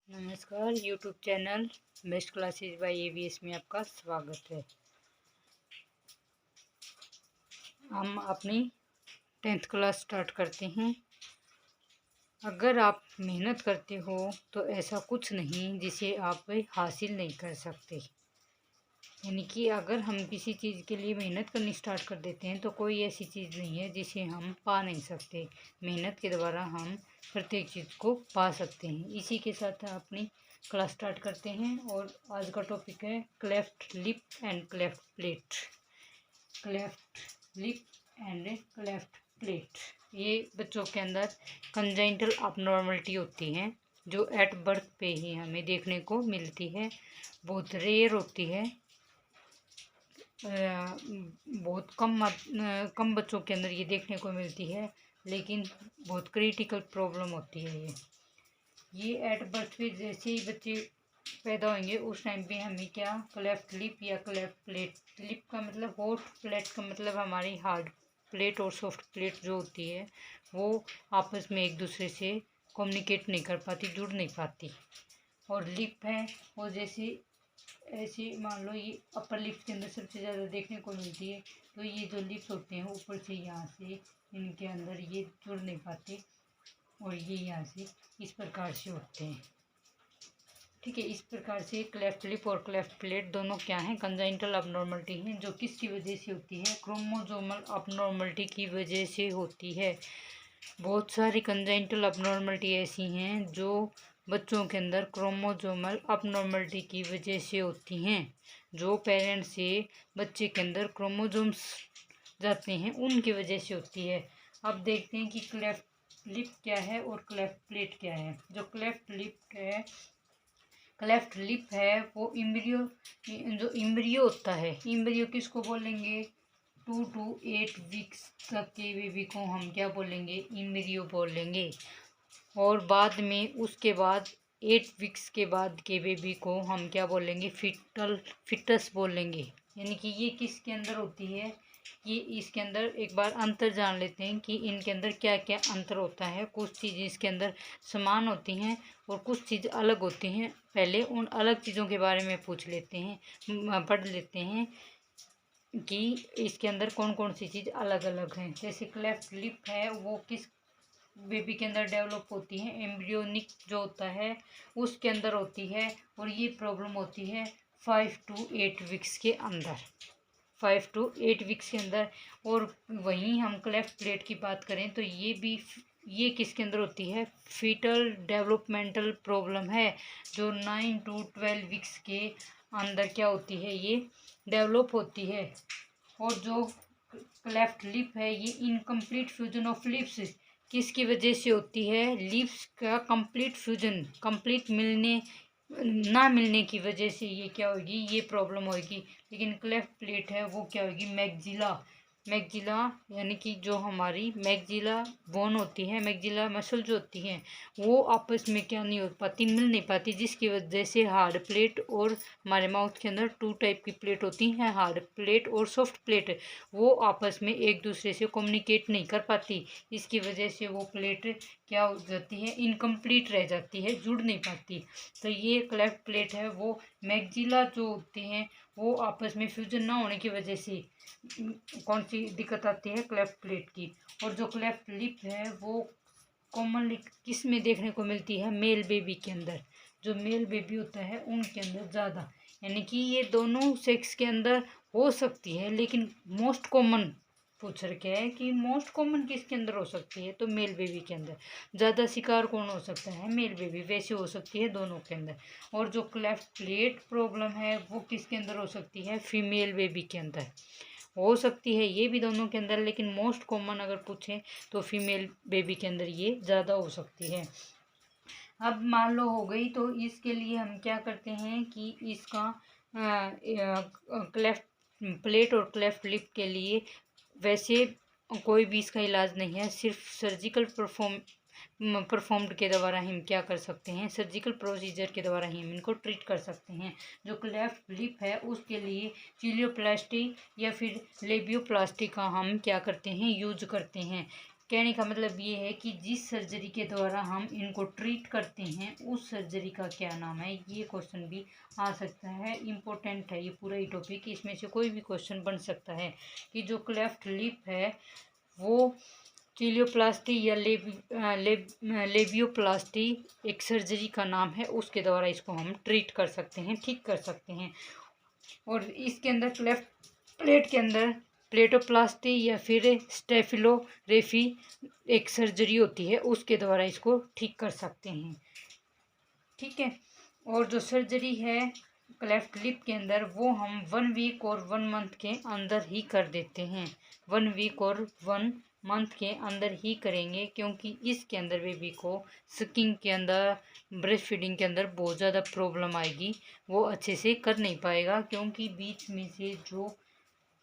नमस्कार YouTube channel best classes by AVS में आपका स्वागत है। हम अपनी 10th क्लास स्टार्ट करते हैं। अगर आप मेहनत करते हो तो ऐसा कुछ नहीं जिसे आप हासिल नहीं कर सकते। यानी कि अगर हम किसी चीज़ के लिए मेहनत करनी स्टार्ट कर देते हैं तो कोई ऐसी चीज़ नहीं है जिसे हम पा नहीं सकते। मेहनत के द्वारा हम प्रत्येक चीज़ को पा सकते हैं। इसी के साथ अपनी क्लास स्टार्ट करते हैं और आज का टॉपिक है cleft lip and cleft plate. Cleft lip and cleft plate ये बच्चों के अंदर कंजाइंटल अबनॉर्मलिटी होती है जो एट बर्थ पे ही हमें देखने को मिलती है। बहुत रेयर होती है। बहुत कम बच्चों के अंदर ये देखने को मिलती है, लेकिन बहुत क्रिटिकल प्रॉब्लम होती है ये एट बर्थ पे जैसे ही बच्चे पैदा होंगे उस टाइम पे हमें क्या क्लेफ्ट लिप या क्लेफ्ट प्लेट, लिप का मतलब होठ, प्लेट का मतलब हमारी हार्ड प्लेट और सॉफ्ट प्लेट जो होती है वो आपस में एक दूसरे से कम्युनिकेट नहीं कर पाती, जुड़ नहीं पाती। और लिप है वो जैसे ऐसे मान लो ये अपर लिप्स के अंदर सबसे ज़्यादा देखने को मिलती है। तो ये जो लिप्स होते हैं ऊपर से यहाँ से इनके अंदर ये जुड़ नहीं पाते और ये यहाँ से इस प्रकार से होते हैं। ठीक है, इस प्रकार से क्लेफ्ट लिप और क्लेफ्ट प्लेट दोनों क्या हैं, कंजाइंटल अबनॉर्मलिटी हैं जो किसकी वजह से होती है, क्रोमोसोमल अबनॉर्मलिटी की वजह से होती है। बहुत सारी कंजाइंटल अबनॉर्मलिटी ऐसी हैं जो बच्चों के अंदर क्रोमोसोमल अबनॉर्मलिटी की वजह से होती हैं। जो पेरेंट्स से बच्चे के अंदर क्रोमोसोम्स जाते हैं उनकी वजह से होती है। अब देखते हैं कि क्लेफ्ट लिप क्या है और क्लेफ्ट प्लेट क्या है। जो क्लेफ्ट लिप है, क्लेफ्ट लिप है वो इम्ब्रियो, जो इम्ब्रियो होता है, इम्ब्रियो किसको बोलेंगे, 2 to 8 वीक्स तक के बेबी को हम क्या बोलेंगे, इम्ब्रियो बोलेंगे। और बाद में उसके बाद 8 वीक्स के बाद के बेबी को हम क्या बोलेंगे, फिटस बोलेंगे। यानी कि ये किसके अंदर होती है, ये इसके अंदर एक बार अंतर जान लेते हैं कि इनके अंदर क्या क्या अंतर होता है। कुछ चीज़ें इसके अंदर समान होती हैं और कुछ चीज़ अलग होती हैं। पहले उन अलग चीज़ों के बारे में पूछ लेते हैं, पढ़ लेते हैं कि इसके अंदर कौन कौन सी चीज़ अलग अलग हैं। जैसे क्लेफ्ट लिप है वो किस बेबी के अंदर डेवलप होती है, एम्ब्रियोनिक जो होता है उसके अंदर होती है। और ये प्रॉब्लम होती है 5 to 8 वीक्स के अंदर, 5 to 8 वीक्स के अंदर। और वहीं हम क्लेफ्ट प्लेट की बात करें तो ये किसके अंदर होती है, फीटल डेवलपमेंटल प्रॉब्लम है जो 9 to 12 वीक्स के अंदर क्या होती है, ये डेवलप होती है। और जो क्लेफ्ट लिप है ये इनकम्प्लीट फ्यूजन ऑफ लिप्स किसकी वजह से होती है, लिप्स का कंप्लीट फ्यूजन, कंप्लीट मिलने ना मिलने की वजह से ये क्या होगी, ये प्रॉब्लम होगी। लेकिन क्लेफ्ट प्लेट है वो क्या होगी, मैग्जिला, मैग्जिला यानी कि जो हमारी मैग्जिला बोन होती है, मैग्जिला मसल जो होती है वो आपस में क्या नहीं हो पाती, मिल नहीं पाती, जिसकी वजह से हार्ड प्लेट और हमारे माउथ के अंदर 2 टाइप की प्लेट होती हैं, हार्ड प्लेट और सॉफ्ट प्लेट, वो आपस में एक दूसरे से कम्युनिकेट नहीं कर पाती। इसकी वजह से वो प्लेट क्या हो जाती है, इनकम्प्लीट रह जाती है, जुड़ नहीं पाती। तो ये क्लेफ्ट प्लेट है वो मैग्जिला जो होते हैं वो आपस में फ्यूजन ना होने की वजह से कौन सी दिक्कत आती है, क्लेफ्ट प्लेट की। और जो क्लेफ्ट लिप है वो कॉमनली किस में देखने को मिलती है, मेल बेबी के अंदर, जो मेल बेबी होता है उनके अंदर ज़्यादा। यानी कि ये दोनों सेक्स के अंदर हो सकती है, लेकिन मोस्ट कॉमन पूछ रखे है कि मोस्ट कॉमन किसके अंदर हो सकती है, तो मेल बेबी के अंदर। ज़्यादा शिकार कौन हो सकता है, मेल बेबी, वैसे हो सकती है दोनों के अंदर। और जो क्लेफ्ट प्लेट प्रॉब्लम है वो किसके अंदर हो सकती है, फीमेल बेबी के अंदर हो सकती है, ये भी दोनों के अंदर, लेकिन मोस्ट कॉमन अगर पूछें तो फीमेल बेबी के अंदर ये ज़्यादा हो सकती है। अब मान लो हो गई, तो इसके लिए हम क्या करते हैं कि इसका क्लेफ्ट प्लेट और क्लेफ्ट लिप के लिए वैसे कोई भी इसका इलाज नहीं है, सिर्फ सर्जिकल परफॉर्म्ड के द्वारा हम क्या कर सकते हैं, सर्जिकल प्रोसीजर के द्वारा ही हम इनको ट्रीट कर सकते हैं। जो क्लेफ्ट लिप है उसके लिए चिलियोप्लास्टी या फिर लेबियोप्लास्टी का हम क्या करते हैं, यूज करते हैं। कहने का मतलब ये है कि जिस सर्जरी के द्वारा हम इनको ट्रीट करते हैं उस सर्जरी का क्या नाम है। ये क्वेश्चन भी आ सकता है, इम्पोर्टेंट है ये पूरा ही टॉपिक। इसमें से कोई भी क्वेश्चन बन सकता है कि जो क्लेफ्ट लिप है वो चिलियोप्लास्टी या लेबियोप्लास्टी एक सर्जरी का नाम है, उसके द्वारा इसको हम ट्रीट कर सकते हैं, ठीक कर सकते हैं। और इसके अंदर क्लेफ्ट प्लेट के अंदर प्लेटोप्लास्टी या फिर स्टेफिलोरेफी एक सर्जरी होती है, उसके द्वारा इसको ठीक कर सकते हैं, ठीक है। और जो सर्जरी है क्लेफ्ट लिप के अंदर वो हम 1 वीक और 1 मंथ के अंदर ही कर देते हैं, 1 वीक और 1 मंथ के अंदर ही करेंगे, क्योंकि इसके अंदर बेबी को सकिंग के अंदर, ब्रेस्ट फीडिंग के अंदर बहुत ज़्यादा प्रॉब्लम आएगी, वो अच्छे से कर नहीं पाएगा, क्योंकि बीच में से जो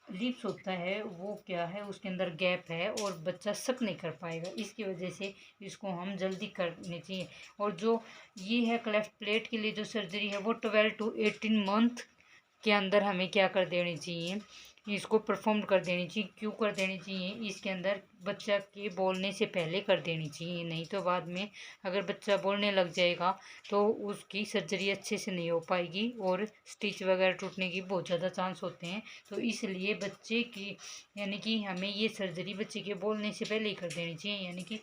लिप्स होता है वो क्या है उसके अंदर गैप है और बच्चा सक नहीं कर पाएगा। इसकी वजह से इसको हम जल्दी करनी चाहिए। और जो ये है क्लेफ्ट प्लेट के लिए जो सर्जरी है वो 12 to 18 मंथ के अंदर हमें क्या कर देनी चाहिए, इसको परफॉर्म कर देनी चाहिए। क्यों कर देनी चाहिए, इसके अंदर बच्चा के बोलने से पहले कर देनी चाहिए, नहीं तो बाद में अगर बच्चा बोलने लग जाएगा तो उसकी सर्जरी अच्छे से नहीं हो पाएगी और स्टिच वगैरह टूटने की बहुत ज़्यादा चांस होते हैं। तो इसलिए बच्चे की यानी कि हमें ये सर्जरी बच्चे के बोलने से पहले ही कर देनी चाहिए, यानी कि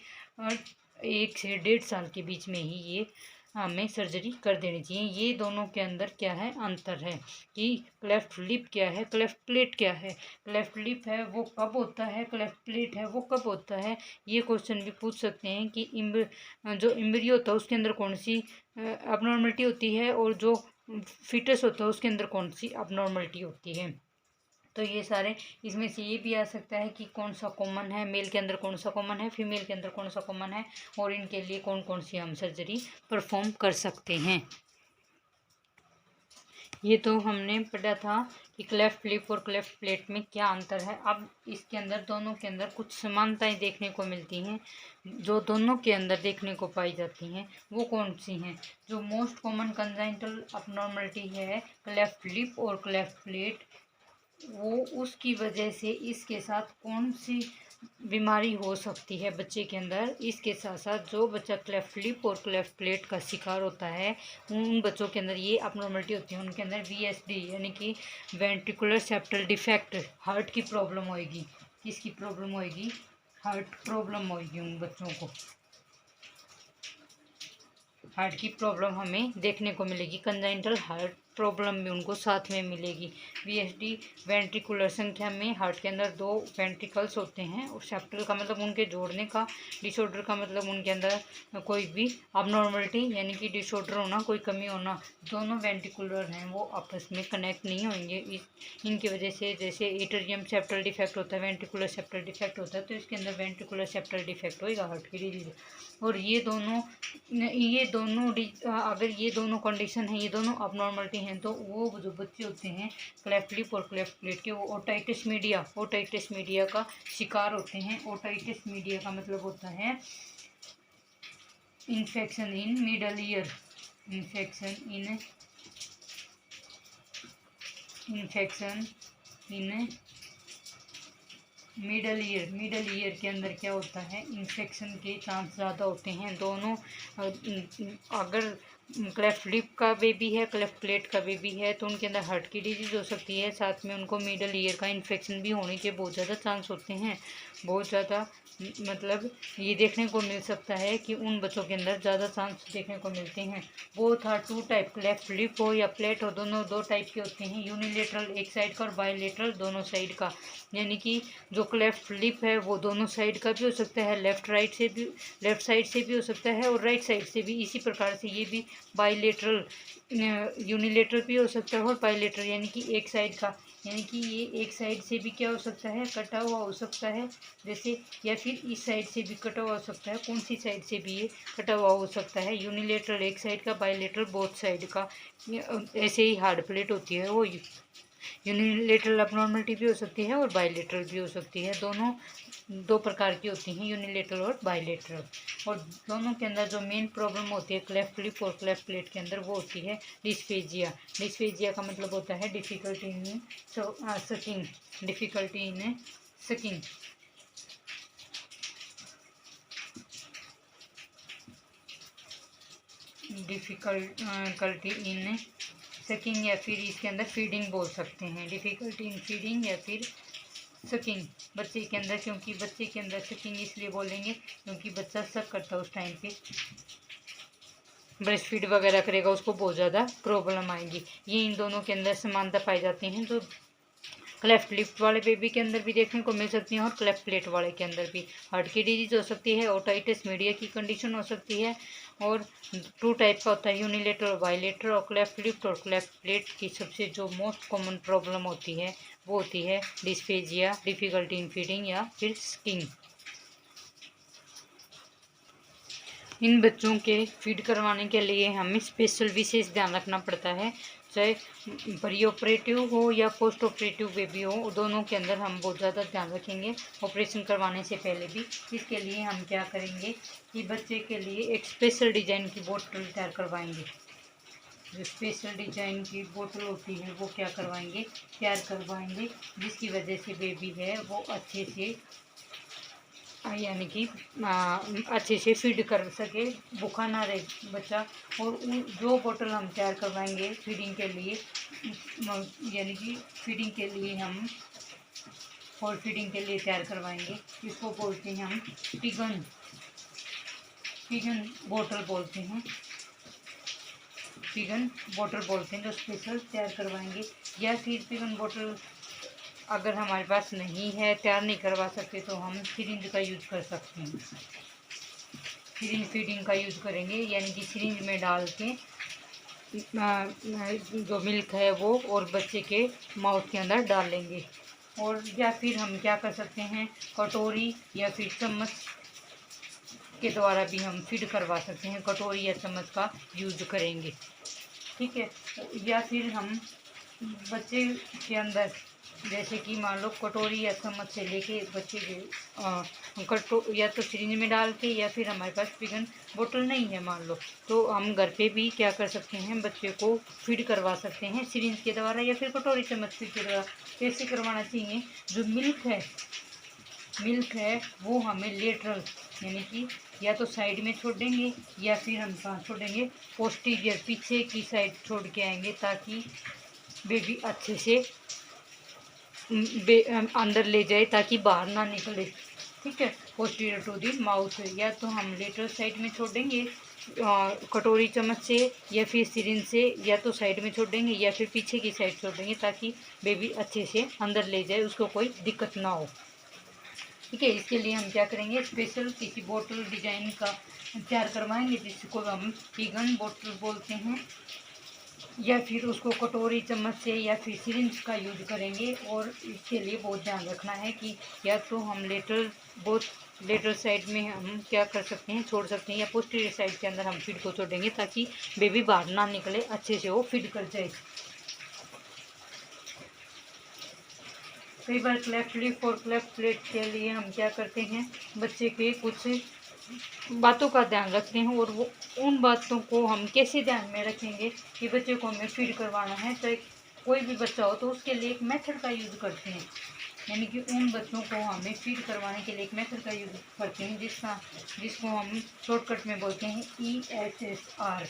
1 से 1.5 साल के बीच में ही ये हमें सर्जरी कर देनी चाहिए। ये दोनों के अंदर क्या है अंतर है कि क्लेफ्ट लिप क्या है, क्लेफ्ट प्लेट क्या है। क्लेफ्ट लिप है वो कब होता है, क्लेफ्ट प्लेट है वो कब होता है। ये क्वेश्चन भी पूछ सकते हैं कि जो एम्ब्रियो होता है उसके अंदर कौन सी अबनॉर्मलिटी होती है और जो फिटस होता है उसके अंदर कौन सी अबनॉर्मलिटी होती है। तो ये सारे इसमें से ये भी आ सकता है कि कौन सा कॉमन है, मेल के अंदर कौन सा कॉमन है, फीमेल के अंदर कौन सा कॉमन है, और इनके लिए कौन कौन सी हम सर्जरी परफॉर्म कर सकते हैं। ये तो हमने पढ़ा था कि क्लेफ्ट लिप और क्लेफ्ट प्लेट में क्या अंतर है। अब इसके अंदर दोनों के अंदर कुछ समानताएं देखने को मिलती हैं, जो दोनों के अंदर देखने को पाई जाती हैं वो कौन सी हैं। जो मोस्ट कॉमन कंजाइनटल अबनॉर्मलिटी है क्लेफ्ट लिप और क्लेफ्ट प्लेट, वो उसकी वजह से इसके साथ कौन सी बीमारी हो सकती है बच्चे के अंदर। इसके साथ साथ जो बच्चा क्लेफ्ट लिप और क्लेफ्ट प्लेट का शिकार होता है उन बच्चों के अंदर ये अबनॉर्मलिटी होती है, उनके अंदर VSD यानी कि वेंट्रिकुलर सेप्टल डिफेक्ट, हार्ट की प्रॉब्लम होएगी। किसकी प्रॉब्लम होएगी, हार्ट प्रॉब्लम होएगी उन बच्चों को, हार्ट की प्रॉब्लम हमें देखने को मिलेगी, कंजाइनटल हार्ट प्रॉब्लम भी उनको साथ में मिलेगी। VSD वेंट्रिकुलर संख्या में हार्ट के अंदर 2 वेंट्रिकल्स होते हैं और सेप्टल का मतलब उनके जोड़ने का, डिसऑर्डर का मतलब उनके अंदर कोई भी अबनॉर्मलिटी यानी कि डिसऑर्डर होना, कोई कमी होना। दोनों वेंट्रिकुलर हैं वो आपस में कनेक्ट नहीं होंगे, इनकी वजह से जैसे एट्रियम सेप्टल डिफेक्ट होता है, वेंट्रिकुलर सेप्टल डिफेक्ट होता है, तो इसके अंदर वेंट्रिकुलर सेप्टल डिफेक्ट होएगा हार्ट की डिजीज। और ये दोनों अगर ये दोनों कंडीशन है, ये दोनों अबनॉर्मलिटी हैं, तो वो जो बच्चे होते हैं क्लेफ्ट लिप और क्लेफ्ट प्लेट के, वो ओटाइटिस मीडिया का शिकार होते हैं। ओटाइटिस मीडिया का मतलब होता है infection in middle ear, infection in middle ear के अंदर क्या होता है, इन्फेक्शन के चांस ज़्यादा होते हैं। दोनों अगर क्लेफ्ट लिप का बेबी है, क्लेफ्ट प्लेट का बेबी है, तो उनके अंदर हार्ट की डिजीज़ हो सकती है, साथ में उनको मिडल ईयर का इन्फेक्शन भी होने के बहुत ज़्यादा चांस होते हैं। बहुत ज़्यादा मतलब ये देखने को मिल सकता है कि उन बच्चों के अंदर ज़्यादा चांस देखने को मिलते हैं। Both are 2 type, cleft lip हो या प्लेट हो, दोनों 2 टाइप के होते हैं, यूनिलेटरल एक साइड का और बायलेटरल दोनों साइड का। यानी कि जो क्लेफ्ट लिप है वो दोनों साइड का भी हो सकता है, लेफ्ट साइड से भी हो सकता है और राइट साइड से भी। इसी प्रकार से ये भी बायलेटरल, यूनिलेटरल भी हो सकता है और बायलेटरल यानी कि एक साइड का, यानी कि ये एक साइड से भी क्या हो सकता है, कटा हुआ हो सकता है जैसे, या फिर इस साइड से भी कटा हुआ हो सकता है। कौन सी साइड से भी ये कटा हुआ हो सकता है, यूनिलेटरल एक साइड का, बायलेटरल बोथ साइड का। ऐसे ही हार्ड प्लेट होती है वो यूनिलेटरल अबनॉर्मलिटी भी हो सकती है और बायलेटरल भी हो सकती है। दोनों 2 प्रकार की होती हैं, यूनिलेटरल और बायलेटरल। और दोनों के अंदर जो मेन प्रॉब्लम होती है क्लेफ्ट लिप और क्लेफ्ट प्लेट के अंदर वो होती है डिस्फेजिया। डिस्फेजिया का मतलब होता है difficulty in sucking, difficulty in sucking. Difficulty in sucking, या फिर इसके अंदर फीडिंग बोल सकते हैं। डिफ़िकल्टी इन फीडिंग या फिर सकिंग बच्चे के अंदर, क्योंकि बच्चे के अंदर सकिंग इसलिए बोलेंगे क्योंकि बच्चा सक करता है उस टाइम पे, ब्रेस्ट फीड वगैरह करेगा, उसको बहुत ज़्यादा प्रॉब्लम आएगी। ये इन दोनों के अंदर समानता पाई जाती हैं, जो क्लेफ्ट लिप वाले बेबी के अंदर भी देखने को मिल सकती हैं और क्लेफ्ट प्लेट वाले के अंदर भी। हार्ट की डिजीज हो सकती है, ओटाइटिस मीडिया की कंडीशन हो सकती है, और 2 टाइप का होता है, यूनिलेटर और बाइलेटर। और क्लेफ्ट लिप और क्लेफ्ट प्लेट की सबसे जो मोस्ट कॉमन प्रॉब्लम होती है वो होती है डिस्फेजिया, डिफ़िकल्टी इन फीडिंग या फिर स्किंग। इन बच्चों के फीड करवाने के लिए हमें स्पेशल विशेष ध्यान रखना पड़ता है, चाहे प्री ऑपरेटिव हो या पोस्ट ऑपरेटिव बेबी हो, दोनों के अंदर हम बहुत ज़्यादा ध्यान रखेंगे ऑपरेशन करवाने से पहले भी। इसके लिए हम क्या करेंगे कि बच्चे के लिए एक स्पेशल डिजाइन की बोतल तैयार करवाएंगे। जो स्पेशल डिजाइन की बोतल होती है वो क्या करवाएंगे, तैयार करवाएंगे, जिसकी वजह से बेबी है वो अच्छे से यानी कि अच्छे से फीड कर सके, भूखा ना रहे बच्चा। और जो बोतल हम तैयार करवाएंगे फीडिंग के लिए, यानी कि फीडिंग के लिए हम और फीडिंग के लिए तैयार करवाएंगे, इसको बोलते हैं हम पिगन बोतल बोलते हैं, पिगन बोतल बोलते हैं जो स्पेशल तैयार करवाएंगे। या फिर पिगन बोतल अगर हमारे पास नहीं है, तैयार नहीं करवा सकते, तो हम सिरिंज का यूज़ कर सकते हैं। सिरिंज फीडिंग का यूज़ करेंगे, यानी कि सिरिंज में डाल के जो मिल्क है वो और बच्चे के माउथ के अंदर डाल लेंगे। और या फिर हम क्या कर सकते हैं, कटोरी या फिर चम्मच के द्वारा भी हम फीड करवा सकते हैं, कटोरी या चम्मच का यूज करेंगे, ठीक है। या फिर हम बच्चे के अंदर जैसे कि मान लो कटोरी या चम्मच से लेके बच्चे के या तो सिरिंज में डाल के, या फिर हमारे पास पिगन बोतल नहीं है मान लो, तो हम घर पे भी क्या कर सकते हैं, बच्चे को फीड करवा सकते हैं सिरिंज के द्वारा या फिर कटोरी चम्मच फीड के द्वारा। कैसे करवाना चाहिए, जो मिल्क है वो हमें लेटरल, यानी कि या तो साइड में छोड़ देंगे या फिर हम कहाँ छोड़ेंगे, पोस्टीरियर पीछे की साइड छोड़ के आएंगे, ताकि बेबी अच्छे से अंदर ले जाए, ताकि बाहर ना निकले, ठीक है। पोस्टीरियर टू दी माउथ, या तो हम लेटरल साइड में छोड़ देंगे कटोरी चम्मच से या फिर सिरिंज से, या तो साइड में छोड़ देंगे या फिर पीछे की साइड छोड़ देंगे, ताकि बेबी अच्छे से अंदर ले जाए, उसको कोई दिक्कत ना हो, ठीक है। इसके लिए हम क्या करेंगे, स्पेशल किसी बोतल डिजाइन का तैयार करवाएंगे, जिसको हम पिगन बोतल बोलते हैं, या फिर उसको कटोरी चम्मच से या फिर सिरिंज का यूज करेंगे। और इसके लिए बहुत ध्यान रखना है कि या तो हम लेटरल साइड में हम क्या कर सकते हैं, छोड़ सकते हैं, या पोस्टीरियर साइड के अंदर हम फीड को छोड़ेंगे, ताकि बेबी बाहर ना निकले, अच्छे से वो फीड कर जाए। कई बार क्लेफ्ट लिप और क्लेफ्ट प्लेट के लिए हम क्या करते हैं, बच्चे के कुछ बातों का ध्यान रखते हैं, और वो उन बातों को हम कैसे ध्यान में रखेंगे कि बच्चे को हमें फीड करवाना है, चाहे कोई भी बच्चा हो, तो उसके लिए एक मेथड का यूज़ करते हैं, यानी कि उन बच्चों को हमें फीड करवाने के लिए एक मेथड का यूज़ करते हैं, जिसको हम शॉर्टकट में बोलते हैं ESSR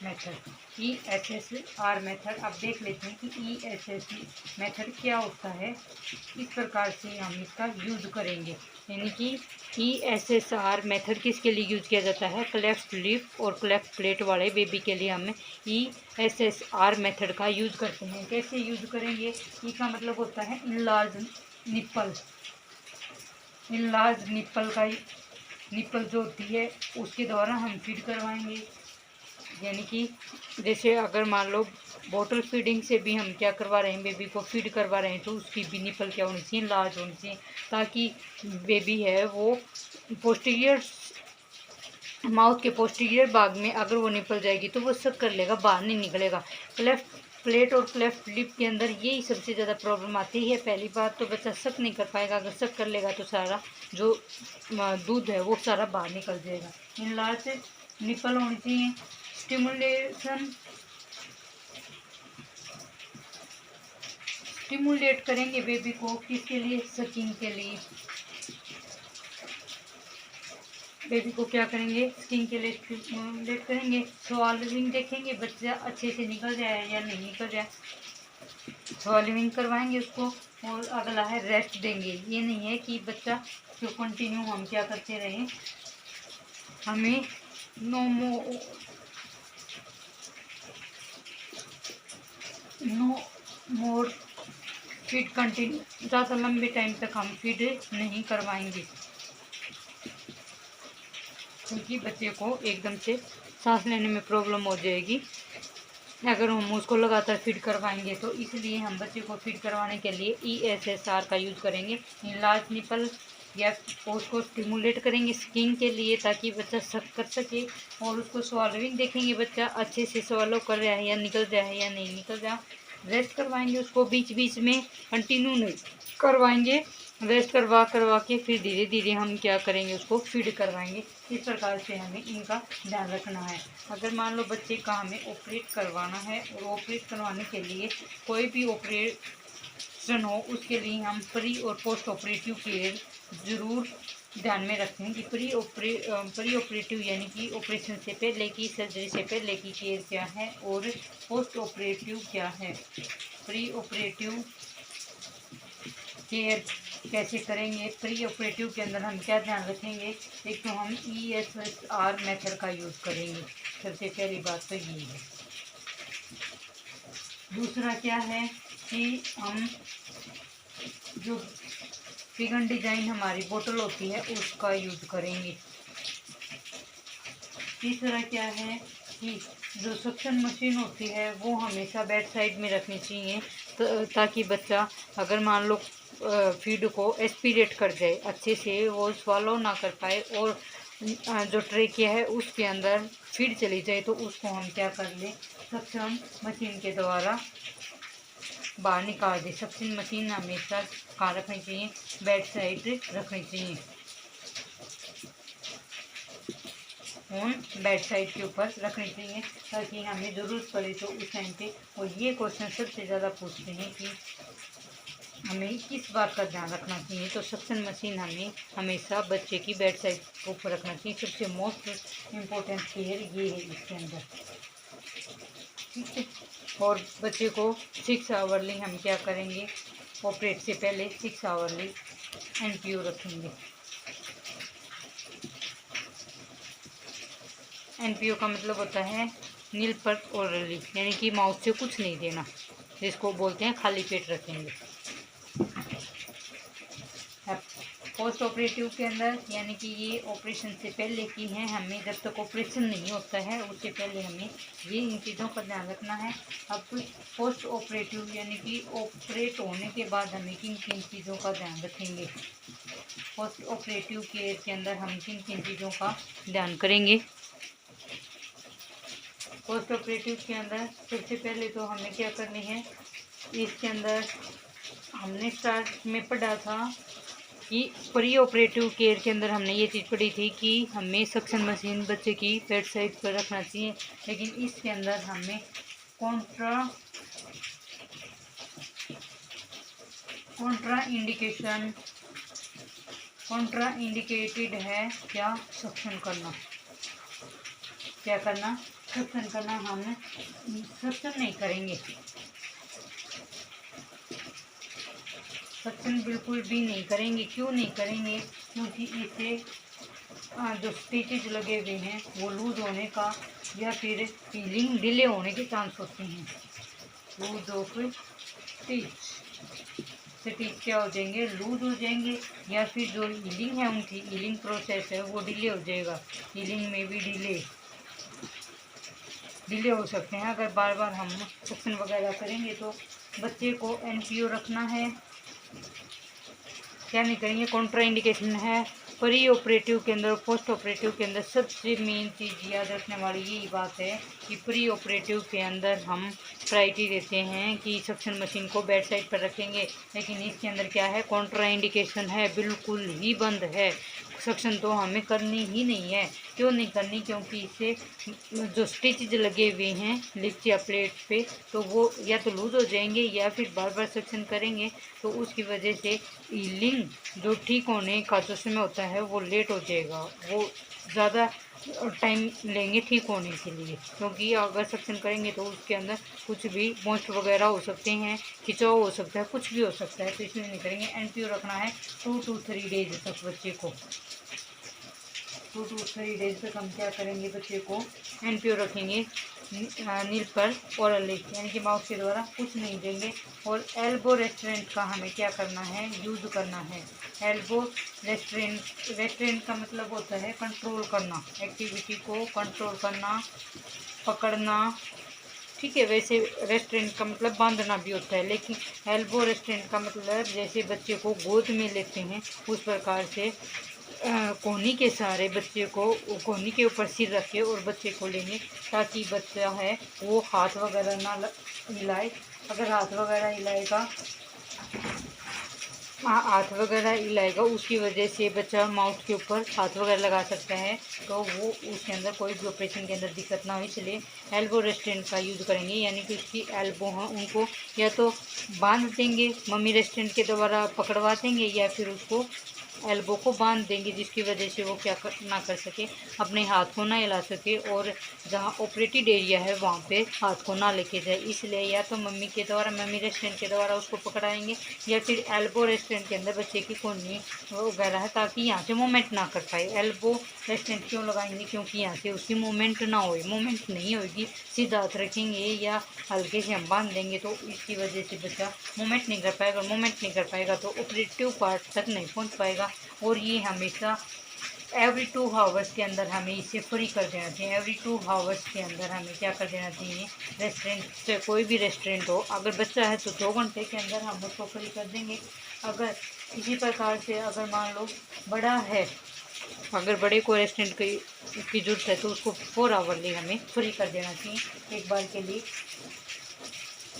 मेथड। ESSR मेथड, अब देख लेते हैं कि ESSR मेथड क्या होता है। इस प्रकार से हम इसका यूज करेंगे, यानी कि ESSR मेथड किसके लिए यूज किया जाता है, क्लेफ्ट लिप और क्लेफ्ट प्लेट वाले बेबी के लिए हम ESSR मेथड का यूज करते हैं। कैसे यूज करेंगे, इसका मतलब होता है इनलार्ज निप्पल का निप्पल जो होती है उसके द्वारा हम फीड करवाएंगे, यानी कि जैसे अगर मान लो बॉटल फीडिंग से भी हम क्या करवा रहे हैं, बेबी को फीड करवा रहे हैं, तो उसकी भी निपल क्या होनी चाहिए, लार्ज होनी चाहिए, ताकि बेबी है वो पोस्टीरियर माउथ के पोस्टीरियर भाग में अगर वो निपल जाएगी तो वो सक कर लेगा, बाहर नहीं निकलेगा। क्लेफ्ट प्लेट और क्लेफ्ट लिप के अंदर यही सबसे ज़्यादा प्रॉब्लम आती है। पहली बात तो बच्चा सक नहीं कर पाएगा, अगर सक कर लेगा तो सारा जो दूध है वो सारा बाहर निकल जाएगा। इन लार्ज निपल होनी चाहिए। स्टिमुलेट करेंगे बेबी को, किसके लिए, सकिंग के लिए। बेबी को क्या करेंगे, स्किन के लिए स्टिमुलेट करेंगे, स्वॉलोइंग देखेंगे बच्चा अच्छे से निकल जाए या नहीं निकल जाए, स्वॉलोइंग करवाएंगे उसको। और अगला है रेस्ट देंगे। ये नहीं है कि बच्चा जो कंटिन्यू हम क्या करते रहें, हमें नो मोर फीड कंटिन्यू ज़्यादा लंबे टाइम तक हम फीड नहीं करवाएंगे, क्योंकि बच्चे को एकदम से सांस लेने में प्रॉब्लम हो जाएगी अगर हम उसको लगातार फीड करवाएंगे। तो इसलिए हम बच्चे को फीड करवाने के लिए ESSR का यूज़ करेंगे, लार्ज निपल, या उसको स्टिमुलेट करेंगे स्किन के लिए ताकि बच्चा सक कर सके। और उसको स्वॉलोइंग देखेंगे बच्चा अच्छे से स्वॉलो कर रहा है या निकल रहा है या नहीं निकल रहा। रेस्ट करवाएंगे उसको, बीच बीच में कंटिन्यू नहीं करवाएंगे, रेस्ट करवा के फिर धीरे धीरे हम क्या करेंगे, उसको फीड करवाएंगे। इस प्रकार से हमें इनका ध्यान रखना है। अगर मान लो बच्चे का हमें ऑपरेट करवाना है और ऑपरेट करवाने के लिए कोई भी ऑपरेशन हो, उसके लिए हम प्री और पोस्ट ऑपरेटिव केयर ज़रूर ध्यान में रखें कि प्री ऑपरेटिव यानी कि ऑपरेशन से पहले की, सर्जरी से पहले की केयर क्या है और पोस्ट ऑपरेटिव क्या है। प्री ऑपरेटिव केयर कैसे करेंगे, प्री ऑपरेटिव के अंदर हम क्या ध्यान रखेंगे, एक तो हम ESSR मेथड का यूज़ करेंगे, सबसे पहली बात तो ये है। दूसरा क्या है कि हम जो फिगन डिजाइन हमारी बोतल होती है उसका यूज़ करेंगे। तीसरा क्या है कि जो सक्शन मशीन होती है वो हमेशा बेड साइड में रखनी चाहिए, ताकि बच्चा अगर मान लो फीड को एस्पिरेट कर जाए अच्छे से, वो स्वालो ना कर पाए और जो ट्रेकिया है उसके अंदर फीड चली जाए, तो उसको हम क्या कर लें, सक्शन मशीन के द्वारा बाहर निकाल दें। सक्शन मशीन हमेशा कहाँ रखनी चाहिए, बेड साइड रखनी चाहिए, फोन बेड साइड के ऊपर रखनी चाहिए, ताकि हमें ज़रूरत पड़े तो उस टाइम पे। और ये क्वेश्चन सबसे ज़्यादा पूछते हैं कि हमें किस बात का ध्यान रखना चाहिए, तो सक्शन मशीन हमें हमेशा बच्चे की बेड साइड के ऊपर रखना चाहिए। सबसे मोस्ट इम्पोर्टेंट केयर ये है इसके अंदर, ठीक है। और बच्चे को 6 आवरली हम क्या करेंगे, ऑपरेट से पहले 6 आवरली NPO रखेंगे। NPO का मतलब होता है नील पर ओरली, यानी कि माउथ से कुछ नहीं देना, जिसको बोलते हैं खाली पेट रखेंगे। पोस्ट ऑपरेटिव के अंदर यानी कि ये ऑपरेशन से पहले की हैं, हमें जब तक ऑपरेशन नहीं होता है उससे पहले हमें ये इन चीज़ों का ध्यान रखना है। अब पोस्ट ऑपरेटिव यानी कि ऑपरेट होने के बाद हमें किन किन चीज़ों का ध्यान रखेंगे, पोस्ट ऑपरेटिव केयर के अंदर हम किन किन चीज़ों का ध्यान करेंगे। पोस्ट ऑपरेटिव के अंदर सबसे पहले तो हमें क्या करनी है, इसके अंदर हमने स्टार्ट में पढ़ा था कि प्री ऑपरेटिव केयर के अंदर हमने ये चीज़ पढ़ी थी कि हमें सक्शन मशीन बच्चे की बेड साइड पर रखना चाहिए, लेकिन इसके अंदर हमें कॉन्ट्रा इंडिकेटेड है क्या, सक्शन करना, क्या करना, सक्शन करना। हम सक्शन नहीं करेंगे, सक्शन बिल्कुल भी नहीं करेंगे। क्यों नहीं करेंगे, क्योंकि इसे जो स्टिचेज लगे हुए हैं वो लूज होने का या फिर हीलिंग डिले होने के चांस होते हैं। लूज ऑफ स्टिच क्या हो जाएंगे, लूज हो जाएंगे, या फिर जो हीलिंग है उनकी हीलिंग प्रोसेस है वो डिले हो जाएगा। हीलिंग में भी डिले हो सकते हैं अगर बार बार हम सक्शन वगैरह करेंगे। तो बच्चे को NPO रखना है, क्या नहीं करेंगे, कॉन्ट्रा इंडिकेशन है। प्री ऑपरेटिव के अंदर, पोस्ट ऑपरेटिव के अंदर सबसे मेन चीज़ याद रखने वाली यही बात है कि प्री ऑपरेटिव के अंदर हम प्रायोरिटी देते हैं कि सक्शन मशीन को बेड साइड पर रखेंगे, लेकिन इसके अंदर क्या है, कॉन्ट्रा इंडिकेशन है, बिल्कुल ही बंद है, सक्शन तो हमें करनी ही नहीं है। क्यों नहीं करनी, क्योंकि इससे जो स्टिचेज लगे हुए हैं लिप्स या प्लेट पे, तो वो या तो लूज हो जाएंगे या फिर बार बार सक्शन करेंगे, तो उसकी वजह से हीलिंग जो ठीक होने का जो समय होता है वो लेट हो जाएगा, वो ज़्यादा टाइम लेंगे ठीक होने के लिए, क्योंकि अगर सक्शन करेंगे तो उसके अंदर कुछ भी मोस्ट वगैरह हो सकते हैं, खिंचाव हो सकता है, कुछ भी हो सकता है, तो इसलिए नहीं करेंगे। एनपीओ रखना है 2 to 3 डेज तक बच्चे को। 2 to 3 डेज तक हम क्या करेंगे, बच्चे को एनपीओ रखेंगे नील पर ओरली, यानी कि माउथ के द्वारा कुछ नहीं देंगे। और एल्बो रेस्टोरेंट का हमें क्या करना है, यूज़ करना है। एल्बो रेस्टोरेंट का मतलब होता है कंट्रोल करना, एक्टिविटी को कंट्रोल करना, पकड़ना, ठीक है। वैसे रेस्टोरेंट का मतलब बांधना भी होता है, लेकिन एल्बो रेस्टोरेंट का मतलब जैसे बच्चे को गोद में लेते हैं उस प्रकार से कोहनी के सहारे बच्चे को कोहनी के ऊपर सिर रखे और बच्चे को लेंगे, ताकि बच्चा है वो हाथ वगैरह ना हिलाए। अगर हाथ वगैरह हिलाएगा, हाथ वगैरह हिलाएगा, उसकी वजह से बच्चा माउथ के ऊपर हाथ वगैरह लगा सकता है, तो वो उसके अंदर कोई भी ऑपरेशन के अंदर दिक्कत ना हो। इसलिए एल्बो रेस्टोरेंट का यूज़ करेंगे, यानी कि उसकी एल्बो हैं उनको या तो बांध देंगे, मम्मी रेस्टोरेंट के द्वारा पकड़वा देंगे, या फिर उसको एल्बो को बांध देंगे, जिसकी वजह से वो क्या ना कर सके, अपने हाथ को ना हिला सके, और जहाँ ऑपरेटेड एरिया है वहाँ पे हाथ को ना लेके जाए। इसलिए या तो मम्मी के द्वारा, मम्मी रेस्टोरेंट के द्वारा उसको पकड़ाएंगे, या फिर एल्बो रेस्टोरेंट के अंदर बच्चे की कोहनी वगैरह है, ताकि यहाँ से मूवमेंट ना कर पाए। एल्बो रेस्टोरेंट क्यों लगाएंगे, क्योंकि यहाँ से उसकी मूवमेंट ना हो, मूवमेंट नहीं होगी, सीधा हाथ रखेंगे या हल्के से हम बांध देंगे, तो इसकी वजह से बच्चा मूवमेंट नहीं कर पाएगा। मूवमेंट नहीं कर पाएगा तो ऑपरेटिव पार्ट तक नहीं पहुँच पाएगा। और ये हमेशा एवरी 2 आवर्स के अंदर हमें इसे फ्री कर देना चाहिए। एवरी 2 आवर्स के अंदर हमें क्या कर देना चाहिए, रेस्टोरेंट से, कोई भी रेस्टोरेंट हो, अगर बच्चा है तो 2 घंटे के अंदर हम उसको फ्री कर देंगे। अगर इसी प्रकार से अगर मान लो बड़ा है, अगर बड़े को रेस्टोरेंट की ज़रूरत है तो उसको 4 आवरली हमें फ्री कर देना चाहिए एक बार के लिए,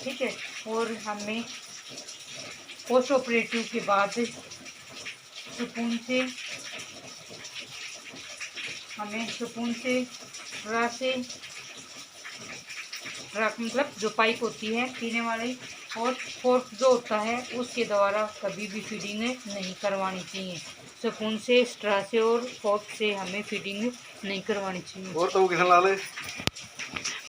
ठीक है। और हमें पोस्ट ऑपरेटिव के बाद सुकून से, हमें सुकून से ट्रक मतलब जो पाइप होती है पीने वाली, और फोर्क जो होता है उसके द्वारा कभी भी फीडिंग नहीं करवानी चाहिए। स्पून से, स्ट्रा से और फोर्क से हमें फीडिंग नहीं करवानी चाहिए। और तो किसान लाले